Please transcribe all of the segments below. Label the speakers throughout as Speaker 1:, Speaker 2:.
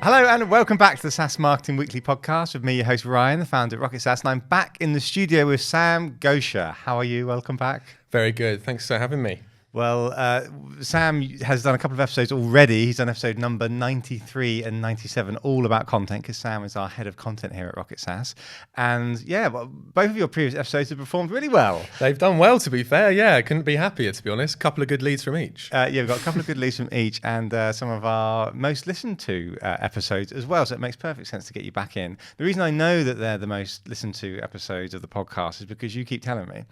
Speaker 1: Hello and welcome back to the SaaS Marketing Weekly podcast with me, your host Ryan, the founder of Rocket SaaS, and I'm back in the studio with Sam Gosha. How are you? Welcome back.
Speaker 2: Very good. Thanks for having me.
Speaker 1: Well, Sam has done a couple of episodes already. He's done episode number 93 and 97, all about content, because Sam is our head of content here at Rocket SaaS. And yeah, well, both of your previous episodes have performed really well.
Speaker 2: They've done well, to be fair. Yeah, I couldn't be happier, to be honest. A couple of good leads from each.
Speaker 1: Yeah, we've got a couple of good leads from each and some of our most listened to episodes as well. So it makes perfect sense to get you back in. The reason I know that they're the most listened to episodes of the podcast is because you keep telling me.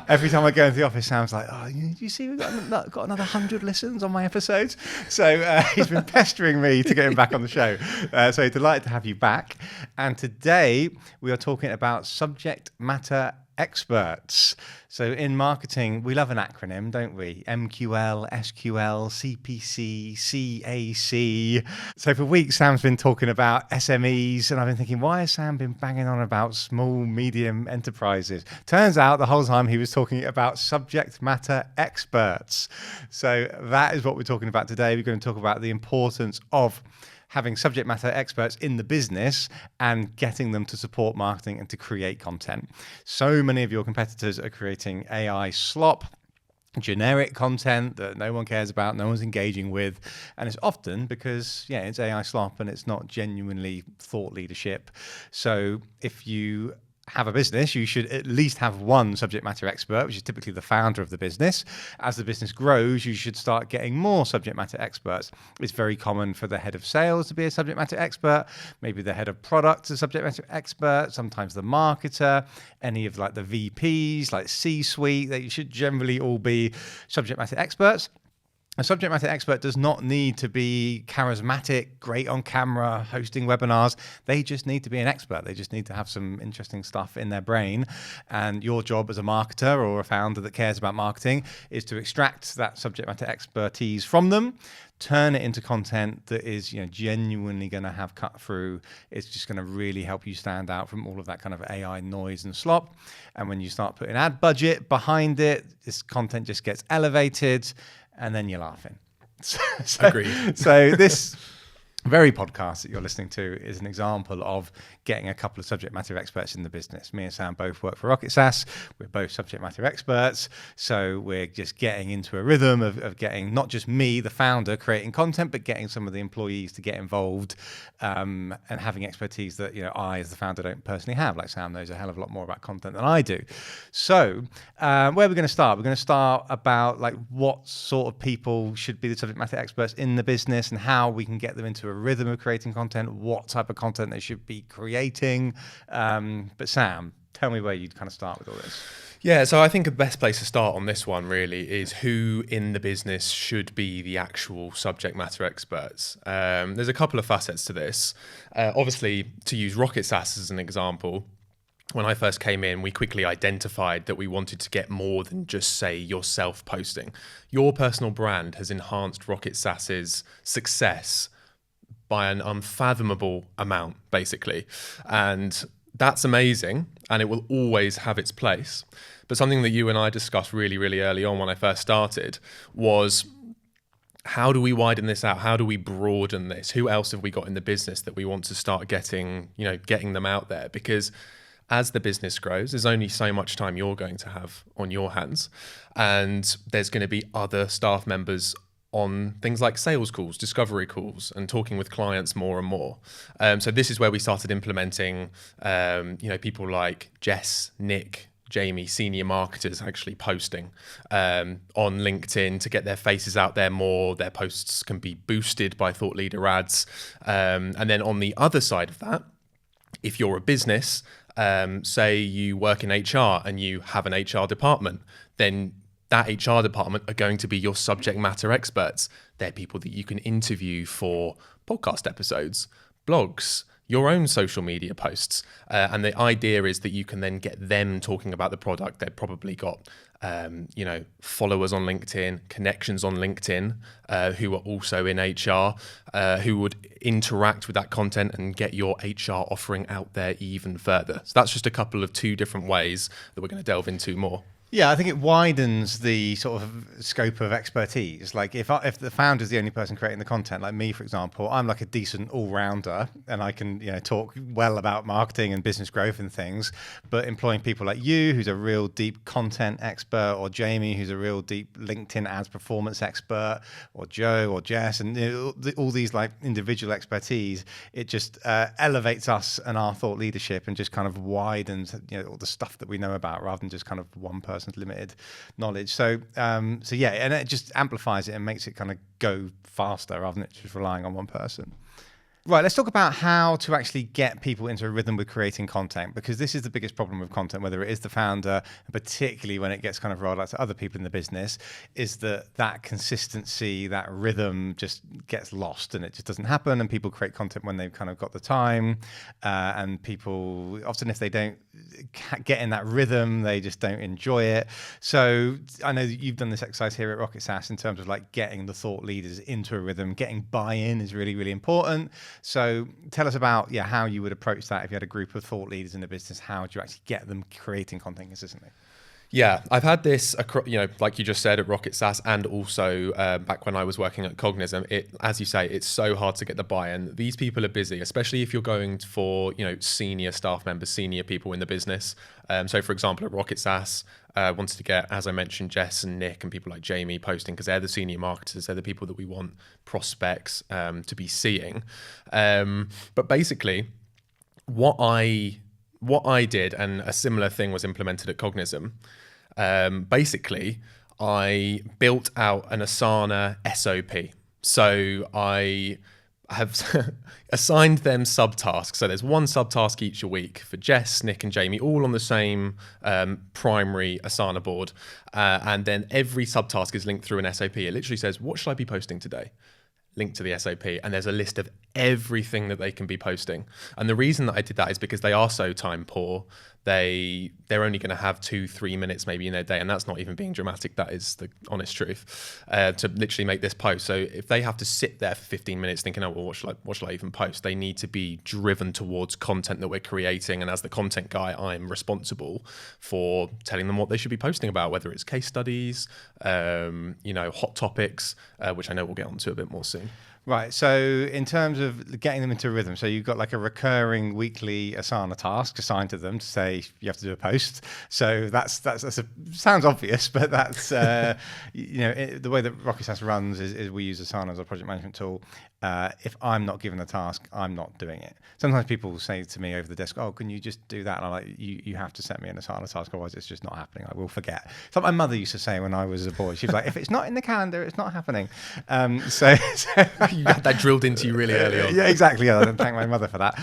Speaker 1: Every time I go into the office, Sam's like, "Oh, you see, we've got another 100 listens on my episodes." So he's been pestering me to get him back on the show. So delighted to have you back. And today we are talking about subject matter experts. So in marketing, we love an acronym, don't we? MQL, SQL, CPC, CAC. So for weeks, Sam's been talking about SMEs, and I've been thinking, why has Sam been banging on about small, medium enterprises? Turns out the whole time he was talking about subject matter experts. So that is what we're talking about today. We're going to talk about the importance of having subject matter experts in the business and getting them to support marketing and to create content. So many of your competitors are creating AI slop, generic content that no one cares about, no one's engaging with. And it's often because, it's AI slop and it's not genuinely thought leadership. So if you have a business, you should at least have one subject matter expert, which is typically the founder of the business. As the business grows, you should start getting more subject matter experts. It's very common for the head of sales to be a subject matter expert, maybe the head of product is a subject matter expert, sometimes the marketer, any of like the VPs, like C-suite, they should generally all be subject matter experts. A subject matter expert does not need to be charismatic, great on camera, hosting webinars. They just need to be an expert. They just need to have some interesting stuff in their brain. And your job as a marketer or a founder that cares about marketing is to extract that subject matter expertise from them, turn it into content that is genuinely going to have cut through. It's just going to really help you stand out from all of that kind of AI noise and slop. And when you start putting ad budget behind it, this content just gets elevated. And then you're laughing.
Speaker 2: Agreed.
Speaker 1: So this very podcast that you're listening to is an example of getting a couple of subject matter experts in the business. Me and Sam both work for Rocket SaaS. We're both subject matter experts. So we're just getting into a rhythm of getting not just me, the founder, creating content, but getting some of the employees to get involved and having expertise that I, as the founder, don't personally have. Like Sam knows a hell of a lot more about content than I do. So where are we going to start? We're going to start about like what sort of people should be the subject matter experts in the business and how we can get them into a rhythm of creating content, what type of content they should be creating. But Sam, tell me where you'd kind of start with all this.
Speaker 2: Yeah, so I think the best place to start on this one really is who in the business should be the actual subject matter experts. There's a couple of facets to this. Obviously, to use Rocket SaaS as an example, when I first came in, we quickly identified that we wanted to get more than just, say, yourself posting. Your personal brand has enhanced Rocket SaaS's success by an unfathomable amount, basically. And that's amazing, and it will always have its place. But something that you and I discussed really, really early on when I first started was, how do we widen this out? How do we broaden this? Who else have we got in the business that we want to start getting them out there? Because as the business grows, there's only so much time you're going to have on your hands. And there's going to be other staff members on things like sales calls, discovery calls, and talking with clients more and more. So this is where we started implementing, people like Jess, Nick, Jamie, senior marketers actually posting on LinkedIn to get their faces out there more. Their posts can be boosted by thought leader ads. And then on the other side of that, if you're a business, say you work in HR and you have an HR department, then that HR department are going to be your subject matter experts. They're people that you can interview for podcast episodes, blogs, your own social media posts. And the idea is that you can then get them talking about the product. They've probably got, followers on LinkedIn, connections on LinkedIn, who are also in HR, who would interact with that content and get your HR offering out there even further. So that's just a couple of two different ways that we're going to delve into more.
Speaker 1: Yeah, I think it widens the sort of scope of expertise. Like if the founder's the only person creating the content, like me, for example, I'm like a decent all-rounder and I can, talk well about marketing and business growth and things. But employing people like you, who's a real deep content expert, or Jamie, who's a real deep LinkedIn ads performance expert, or Joe or Jess, and all these like individual expertise, it just elevates us and our thought leadership and just kind of widens, all the stuff that we know about, rather than just kind of one person's limited knowledge. So yeah, and it just amplifies it and makes it kind of go faster rather than just relying on one person. Right, let's talk about how to actually get people into a rhythm with creating content, because this is the biggest problem with content, whether it is the founder, and particularly when it gets kind of rolled out to other people in the business, is that consistency, that rhythm just gets lost and it just doesn't happen. And people create content when they've kind of got the time, and people often, if they don't get in that rhythm, they just don't enjoy it. So I know that you've done this exercise here at Rocket SaaS in terms of like getting the thought leaders into a rhythm. Getting buy-in is really, really important. So tell us about how you would approach that if you had a group of thought leaders in the business. How do you actually get them creating content consistently?
Speaker 2: Yeah, I've had this, like you just said, at Rocket SaaS, and also back when I was working at Cognism. As you say, it's so hard to get the buy-in. These people are busy, especially if you're going for senior staff members, senior people in the business. So, for example, at Rocket SaaS, wanted to get, as I mentioned, Jess and Nick and people like Jamie posting, because they're the senior marketers. They're the people that we want prospects to be seeing. But basically, what I did, and a similar thing was implemented at Cognism. Basically, I built out an Asana SOP. So I have assigned them subtasks. So there's one subtask each a week for Jess, Nick, and Jamie, all on the same primary Asana board. And then every subtask is linked through an SOP. It literally says, what should I be posting today? Link to the SOP, and there's a list of everything that they can be posting. And the reason that I did that is because they are so time poor. They're only going to have 2-3 minutes maybe in their day, and that's not even being dramatic. That is the honest truth, to literally make this post. So if they have to sit there for 15 minutes thinking, oh, well, what should I even post? They need to be driven towards content that we're creating. And as the content guy, I'm responsible for telling them what they should be posting about, whether it's case studies, hot topics, which I know we'll get onto a bit more soon.
Speaker 1: Right. So in terms of getting them into a rhythm, so you've got like a recurring weekly Asana task assigned to them to say you have to do a post. So that's sounds obvious, but that's the way that Rocket SaaS runs is we use Asana as a project management tool. If I'm not given a task, I'm not doing it. Sometimes people say to me over the desk, "Oh, can you just do that?" And I'm like, "You have to set me an Asana task, otherwise it's just not happening. I will forget." It's like my mother used to say when I was a boy. She was like, "If it's not in the calendar, it's not happening." So
Speaker 2: you had that drilled into you really early on.
Speaker 1: Yeah, exactly. I don't thank my mother for that.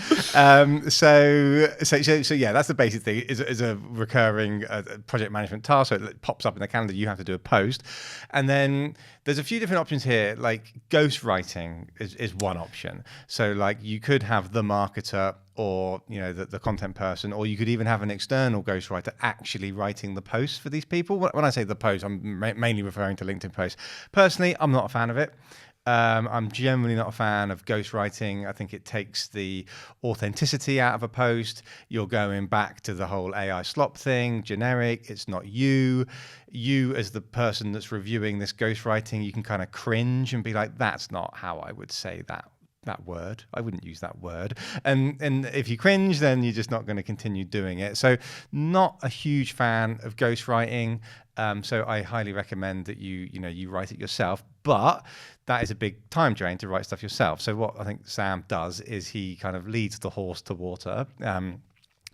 Speaker 1: So yeah, that's the basic thing. Is a recurring project management task. So it pops up in the calendar. You have to do a post, and then there's a few different options here. Like ghostwriting is one option. So like you could have the marketer or the content person, or you could even have an external ghostwriter actually writing the posts for these people. When I say the post, I'm mainly referring to LinkedIn posts. Personally, I'm not a fan of it. I'm generally not a fan of ghostwriting. I think it takes the authenticity out of a post. You're going back to the whole AI slop thing, generic. It's not you. You as the person that's reviewing this ghostwriting, you can kind of cringe and be like, that's not how I would say that word. I wouldn't use that word. And if you cringe, then you're just not going to continue doing it. So not a huge fan of ghostwriting. So I highly recommend that you write it yourself, but that is a big time drain to write stuff yourself. So what I think Sam does is he kind of leads the horse to water,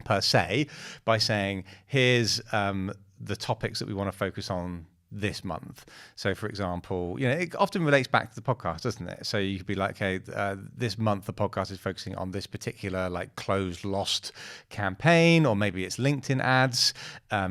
Speaker 1: per se, by saying, here's the topics that we want to focus on this month. So for example, it often relates back to the podcast, doesn't it? So you could be like, okay, this month the podcast is focusing on this particular like closed lost campaign, or maybe it's LinkedIn ads.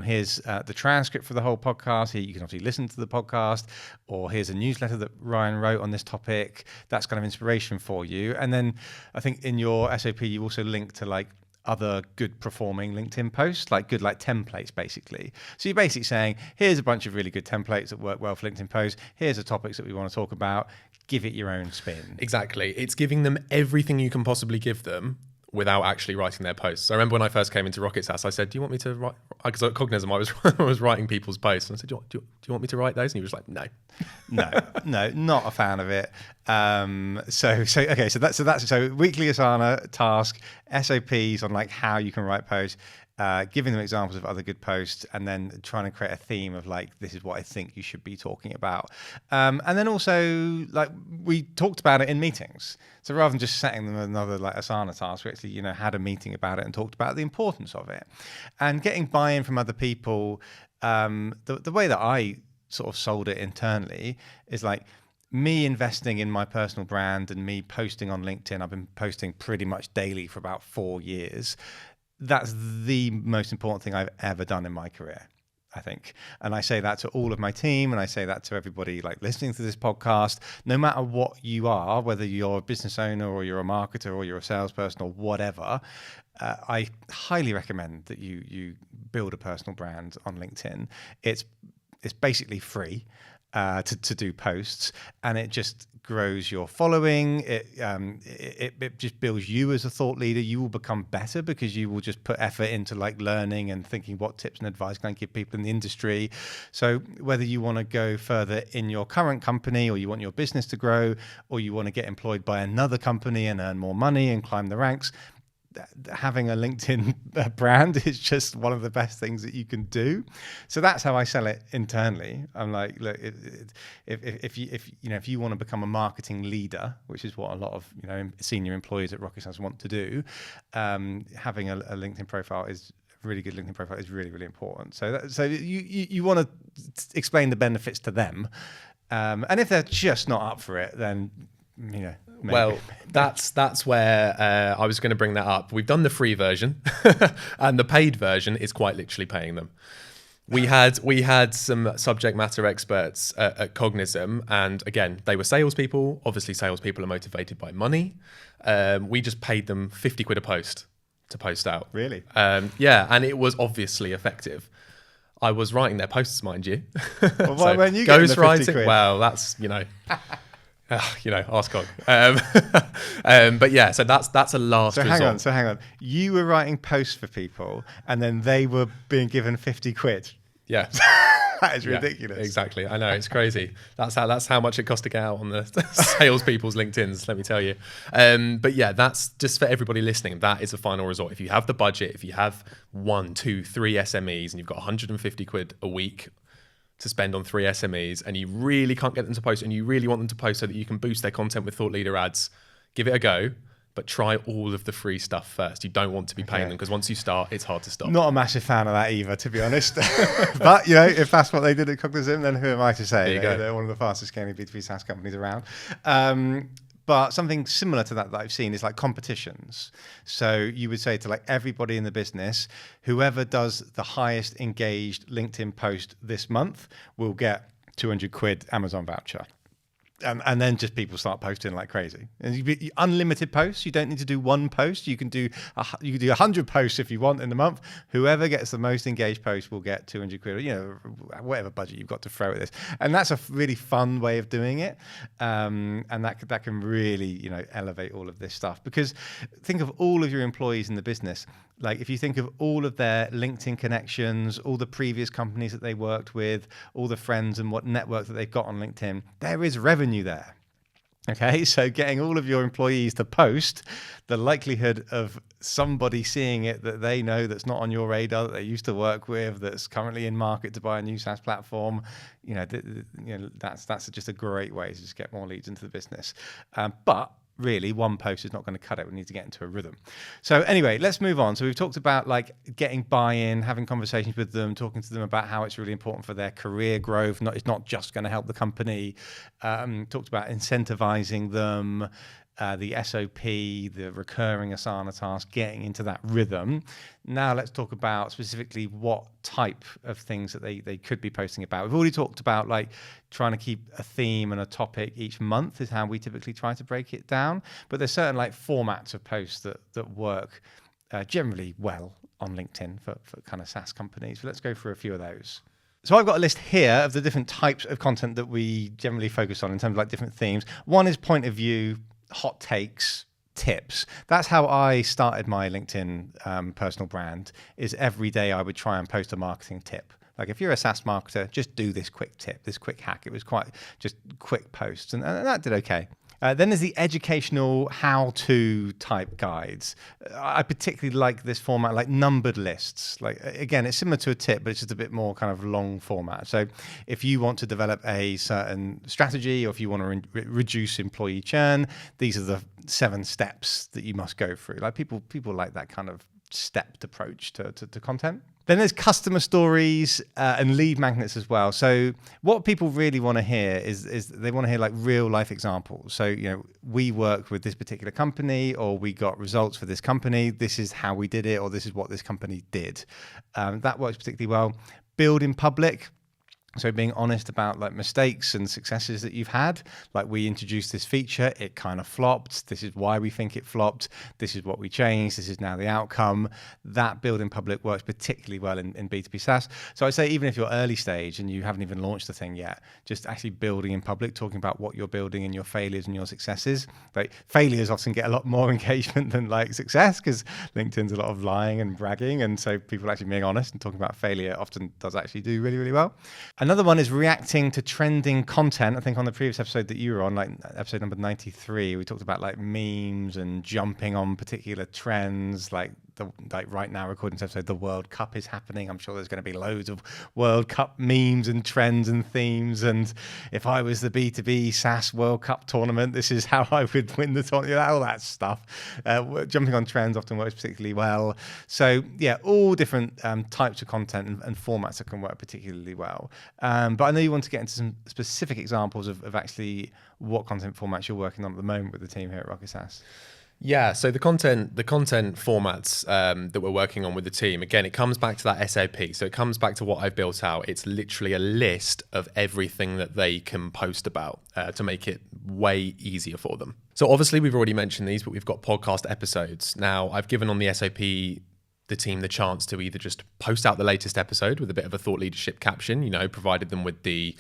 Speaker 1: Here's the transcript for the whole podcast. Here you can obviously listen to the podcast, or here's a newsletter that Ryan wrote on this topic. That's kind of inspiration for you. And then I think in your SOP you also link to like other good performing LinkedIn posts, like good like templates basically. So you're basically saying, here's a bunch of really good templates that work well for LinkedIn posts. Here's the topics that we want to talk about. Give it your own spin.
Speaker 2: Exactly. It's giving them everything you can possibly give them without actually writing their posts. So I remember when I first came into Rocket SaaS, I said, do you want me to write, because at Cognism I was writing people's posts, and I said, do you want me to write those? And he was like, no.
Speaker 1: No, not a fan of it. So weekly Asana task, SOPs on like how you can write posts, giving them examples of other good posts, and then trying to create a theme of like, this is what I think you should be talking about. And then also, like, we talked about it in meetings. So rather than just setting them another like Asana task, we actually, had a meeting about it and talked about the importance of it. And getting buy-in from other people, the way that I sort of sold it internally is like, me investing in my personal brand and me posting on LinkedIn. I've been posting pretty much daily for about 4 years. That's the most important thing I've ever done in my career, I think. And I say that to all of my team, and I say that to everybody like listening to this podcast. No matter what you are, whether you're a business owner or you're a marketer or you're a salesperson or whatever, I highly recommend that you build a personal brand on LinkedIn. It's basically free to do posts, and it just grows your following. It just builds you as a thought leader. You will become better because you will just put effort into like learning and thinking what tips and advice can I give people in the industry. So whether you want to go further in your current company, or you want your business to grow, or you want to get employed by another company and earn more money and climb the ranks, having a LinkedIn brand is just one of the best things that you can do. So that's how I sell it internally. I'm like, look, if you want to become a marketing leader, which is what a lot of senior employees at Rocket SaaS want to do, having a LinkedIn profile is really good. LinkedIn profile is really, really important. So you want to explain the benefits to them, and if they're just not up for it, then maybe.
Speaker 2: Well, that's where I was going to bring that up. We've done the free version, and the paid version is quite literally paying them. We had some subject matter experts at Cognism, and again, they were salespeople. Obviously, salespeople are motivated by money. We just paid them 50 quid a post to post out.
Speaker 1: Really?
Speaker 2: Yeah, and it was obviously effective. I was writing their posts, mind you.
Speaker 1: Well, why weren't you getting the 50 quid?
Speaker 2: Well, that's ask Cog. But yeah, so that's a last resort.
Speaker 1: So hang on. You were writing posts for people, and then they were being given 50 quid.
Speaker 2: Yeah.
Speaker 1: That is ridiculous.
Speaker 2: Yeah, exactly. I know, it's crazy. That's how much it costs to get out on the salespeople's LinkedIns, let me tell you. But yeah, that's just for everybody listening. That is a final resort. If you have the budget, if you have 1, 2, 3 SMEs, and you've got 150 quid a week to spend on 3 SMEs, and you really can't get them to post, and you really want them to post so that you can boost their content with thought leader ads, give it a go, but try all of the free stuff first. You don't want to be paying them, because once you start, it's hard to stop.
Speaker 1: Not a massive fan of that either, to be honest. But if that's what they did at Cognism, then who am I to say? They're one of the fastest scaling B2B SaaS companies around. But something similar to that I've seen is like competitions. So you would say to like everybody in the business, whoever does the highest engaged LinkedIn post this month will get 200 quid Amazon voucher. And then just people start posting like crazy. And unlimited posts. You don't need to do one post. You can do 100 posts if you want in the month. Whoever gets the most engaged post will get 200 quid. Whatever budget you've got to throw at this. And that's a really fun way of doing it. And that can really elevate all of this stuff. Because think of all of your employees in the business. Like if you think of all of their LinkedIn connections, all the previous companies that they worked with, all the friends and what network that they've got on LinkedIn, there is revenue there. Okay, so getting all of your employees to post, the likelihood of somebody seeing it that they know that's not on your radar, that they used to work with, that's currently in market to buy a new SaaS platform, that's just a great way to just get more leads into the business. But really, one post is not going to cut it. We need to get into a rhythm. So anyway, let's move on. So we've talked about like getting buy-in, having conversations with them, talking to them about how it's really important for their career growth. It's not just going to help the company. Talked about incentivizing them, the SOP, the recurring Asana task, getting into that rhythm. Now let's talk about specifically what type of things that they could be posting about. We've already talked about like trying to keep a theme and a topic each month is how we typically try to break it down. But there's certain like formats of posts that work generally well on LinkedIn for kind of SaaS companies. So let's go through a few of those. So I've got a list here of the different types of content that we generally focus on in terms of like different themes. One is point of view, hot takes, tips. That's how I started my LinkedIn personal brand, is every day I would try and post a marketing tip. Like if you're a SaaS marketer, just do this quick tip, this quick hack. It was quite just quick posts, and that did okay. Then there's the educational how-to type guides. I particularly like this format, like numbered lists. Like again, it's similar to a tip, but it's just a bit more kind of long format. So if you want to develop a certain strategy, or if you want to reduce employee churn, these are the 7 steps that you must go through. Like people like that kind of stepped approach to content. Then there's customer stories and lead magnets as well. So what people really want to hear is they want to hear like real life examples. So, we worked with this particular company, or we got results for this company. This is how we did it, or this is what this company did. That works particularly well. Build in public. So being honest about like mistakes and successes that you've had. Like we introduced this feature, it kind of flopped. This is why we think it flopped. This is what we changed. This is now the outcome. That build in public works particularly well in B2B SaaS. So I'd say even if you're early stage and you haven't even launched the thing yet, just actually building in public, talking about what you're building and your failures and your successes. Like failures often get a lot more engagement than like success, because LinkedIn's a lot of lying and bragging. And so people actually being honest and talking about failure often does actually do really, really well. Another one is reacting to trending content. I think on the previous episode that you were on, like episode number 93, we talked about like memes and jumping on particular trends. Like right now, recording this episode, the World Cup is happening. I'm sure there's going to be loads of World Cup memes and trends and themes. And if I was the B2B SaaS World Cup tournament, this is how I would win the tournament. All that stuff. Jumping on trends often works particularly well. So yeah, all different types of content and formats that can work particularly well. But I know you want to get into some specific examples of actually what content formats you're working on at the moment with the team here at Rocket SaaS.
Speaker 2: Yeah, so the content formats that we're working on with the team, again, it comes back to that SOP. So it comes back to what I've built out. It's literally a list of everything that they can post about to make it way easier for them. So obviously we've already mentioned these, but we've got podcast episodes. Now I've given on the SOP the team the chance to either just post out the latest episode with a bit of a thought leadership caption, provided them with the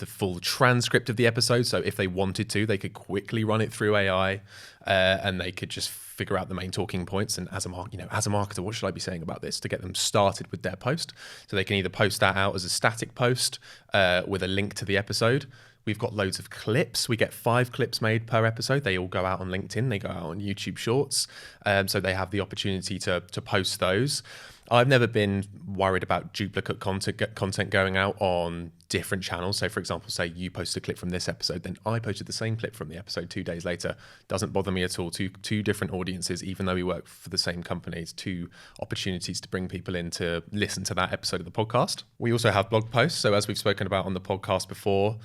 Speaker 2: full transcript of the episode. So if they wanted to, they could quickly run it through AI and they could just figure out the main talking points. And as a marketer, what should I be saying about this to get them started with their post? So they can either post that out as a static post with a link to the episode. We've got loads of clips. We get 5 clips made per episode. They all go out on LinkedIn. They go out on YouTube Shorts. So they have the opportunity to post those. I've never been worried about duplicate content going out on different channels. So for example, say you post a clip from this episode, then I posted the same clip from the episode 2 days later. Doesn't bother me at all. Two different audiences, even though we work for the same companies, 2 opportunities to bring people in to listen to that episode of the podcast. We also have blog posts. So as we've spoken about on the podcast before,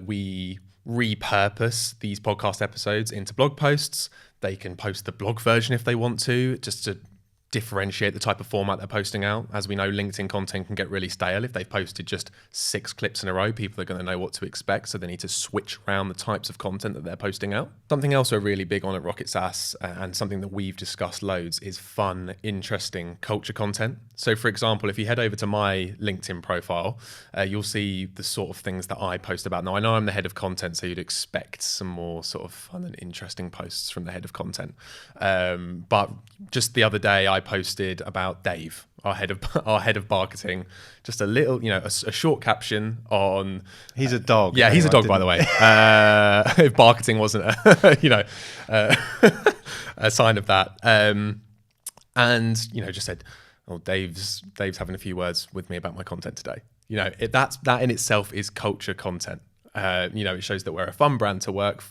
Speaker 2: we repurpose these podcast episodes into blog posts. They can post the blog version if they want to, just to differentiate the type of format they're posting out. As we know, LinkedIn content can get really stale. If they've posted just 6 clips in a row, people are going to know what to expect. So they need to switch around the types of content that they're posting out. Something else we're really big on at Rocket SaaS, and something that we've discussed loads, is fun, interesting culture content. So for example, if you head over to my LinkedIn profile, you'll see the sort of things that I post about. Now, I know I'm the head of content, so you'd expect some more sort of fun and interesting posts from the head of content. But just the other day, I posted about Dave, our head of marketing, just a little, a short caption on.
Speaker 1: He's a dog.
Speaker 2: Yeah, he's a dog, by the way. If marketing wasn't a sign of that, and just said, "Oh, Dave's having a few words with me about my content today." That in itself is culture content. It shows that we're a fun brand to work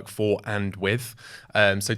Speaker 2: for and with. So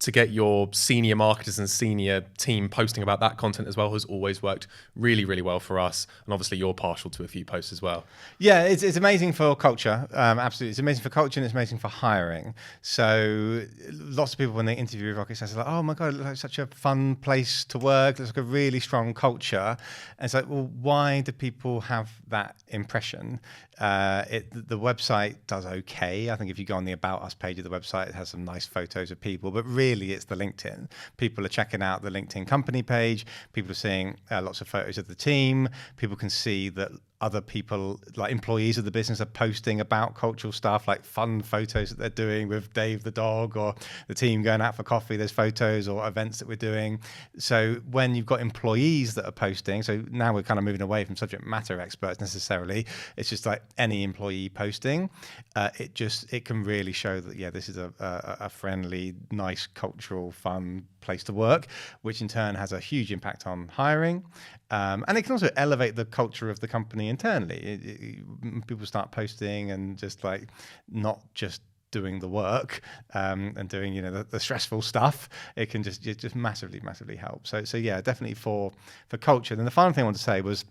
Speaker 2: to get your senior marketers and senior team posting about that content as well has always worked really, really well for us. And obviously you're partial to a few posts as well.
Speaker 1: Yeah, it's amazing for culture. Absolutely. It's amazing for culture and it's amazing for hiring. So lots of people, when they interview with Rocket SaaS, are like, oh my God, it looks like such a fun place to work. It looks like a really strong culture. And it's like, well, why do people have that impression? The website does okay. I think if you go on the About Us page of the website, it has some nice photos of people, but really it's the LinkedIn. People are checking out the LinkedIn company page. People are seeing lots of photos of the team. People can see that other people, like employees of the business, are posting about cultural stuff, like fun photos that they're doing with Dave the dog, or the team going out for coffee, there's photos or events that we're doing. So when you've got employees that are posting, so now we're kind of moving away from subject matter experts necessarily, it's just like any employee posting, it can really show that, yeah, this is a friendly, nice, cultural, fun place to work, which in turn has a huge impact on hiring. And it can also elevate the culture of the company internally. People start posting and just like not just doing the work and doing the stressful stuff. It can just massively help. So yeah, definitely for culture. Then the final thing I want to say was,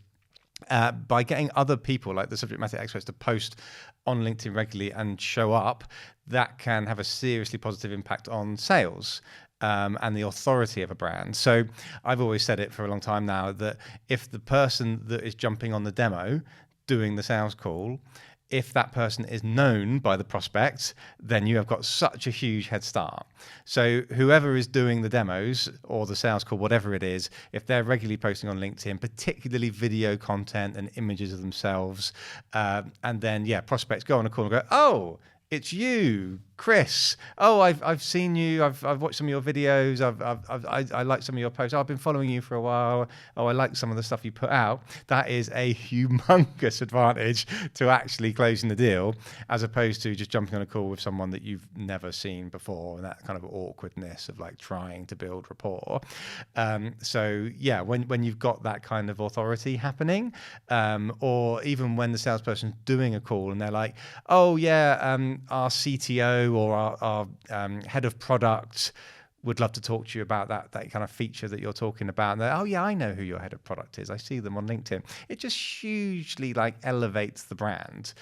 Speaker 1: by getting other people like the subject matter experts to post on LinkedIn regularly and show up, that can have a seriously positive impact on sales. And the authority of a brand. So I've always said it for a long time now, that if the person that is jumping on the demo doing the sales call, if that person is known by the prospect, then you have got such a huge head start. So whoever is doing the demos or the sales call, whatever it is, if they're regularly posting on LinkedIn, particularly video content and images of themselves, and then, prospects go on a call and go, oh, it's you, Chris. Oh, I've seen you. I've watched some of your videos. I like some of your posts. I've been following you for a while. Oh, I like some of the stuff you put out. That is a humongous advantage to actually closing the deal, as opposed to just jumping on a call with someone that you've never seen before, and that kind of awkwardness of like trying to build rapport. So yeah, when you've got that kind of authority happening, or even when the salesperson's doing a call and they're like, oh yeah, our CTO or our head of product would love to talk to you about that kind of feature that you're talking about. And oh yeah, I know who your head of product is. I see them on LinkedIn. It just hugely like elevates the brand,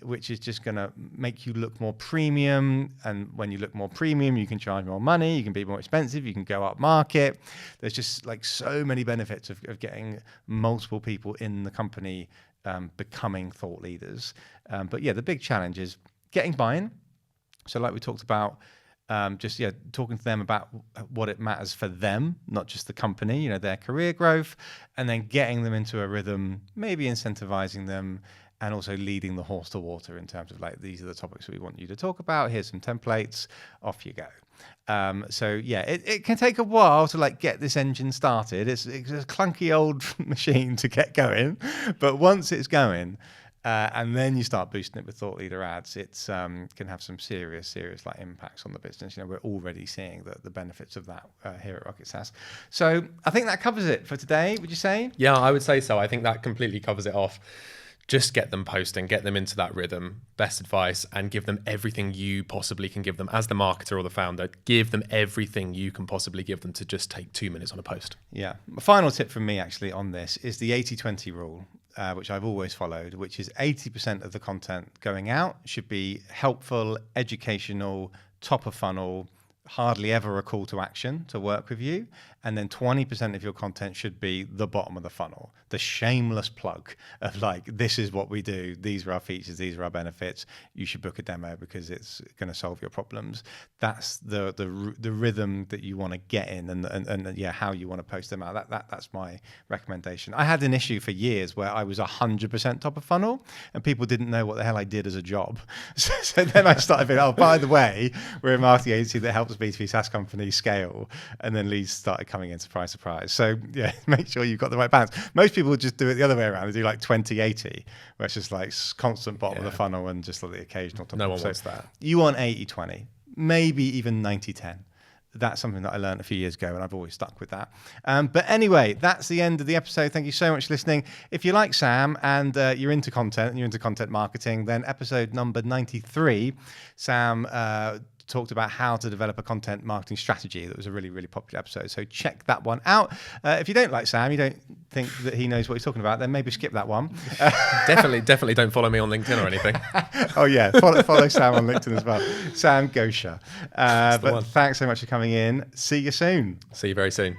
Speaker 1: which is just going to make you look more premium. And when you look more premium, you can charge more money, you can be more expensive, you can go up market. There's just like so many benefits of getting multiple people in the company becoming thought leaders. But yeah, the big challenge is getting buy-in. So like we talked about, talking to them about what it matters for them, not just the company, their career growth, and then getting them into a rhythm, maybe incentivizing them, and also leading the horse to water in terms of like, these are the topics we want you to talk about. Here's some templates, off you go. So yeah, it can take a while to like get this engine started. It's a clunky old machine to get going, but once it's going, and then you start boosting it with thought leader ads, it's can have some serious like impacts on the business. We're already seeing the benefits of that here at Rocket SaaS. So I think that covers it for today, would you say?
Speaker 2: Yeah, I would say so. I think that completely covers it off. Just get them posting, get them into that rhythm, best advice, and give them everything you possibly can give them as the marketer or the founder. Give them everything you can possibly give them to just take 2 minutes on a post.
Speaker 1: Yeah. A final tip from me actually on this is the 80-20 rule, which I've always followed, which is 80% of the content going out should be helpful, educational, top of funnel, hardly ever a call to action to work with you. And then 20% of your content should be the bottom of the funnel, the shameless plug of like, this is what we do. These are our features. These are our benefits. You should book a demo because it's going to solve your problems. That's the rhythm that you want to get in, and how you want to post them out. That's my recommendation. I had an issue for years where I was 100% top of funnel and people didn't know what the hell I did as a job. So then I started thinking, oh, by the way, we're a marketing agency that helps B2B SaaS companies scale, and then leads started coming in, surprise. So yeah, make sure you've got the right balance. Most people just do it the other way around. They do like 20-80, where it's just like constant bottom of the funnel and just like the occasional top.
Speaker 2: No one wants that.
Speaker 1: You want 80-20, maybe even 90-10. That's something that I learned a few years ago, and I've always stuck with that. But anyway, that's the end of the episode. Thank you so much for listening. If you like Sam and you're into content and you're into content marketing, then episode number 93, Sam talked about how to develop a content marketing strategy. That was a really, really popular episode. So check that one out. If you don't like Sam, you don't think that he knows what he's talking about, then maybe skip that one.
Speaker 2: Definitely don't follow me on LinkedIn or anything.
Speaker 1: Oh yeah, follow Sam on LinkedIn as well. Sam Gosha. But thanks so much for coming in. See you soon.
Speaker 2: See you very soon.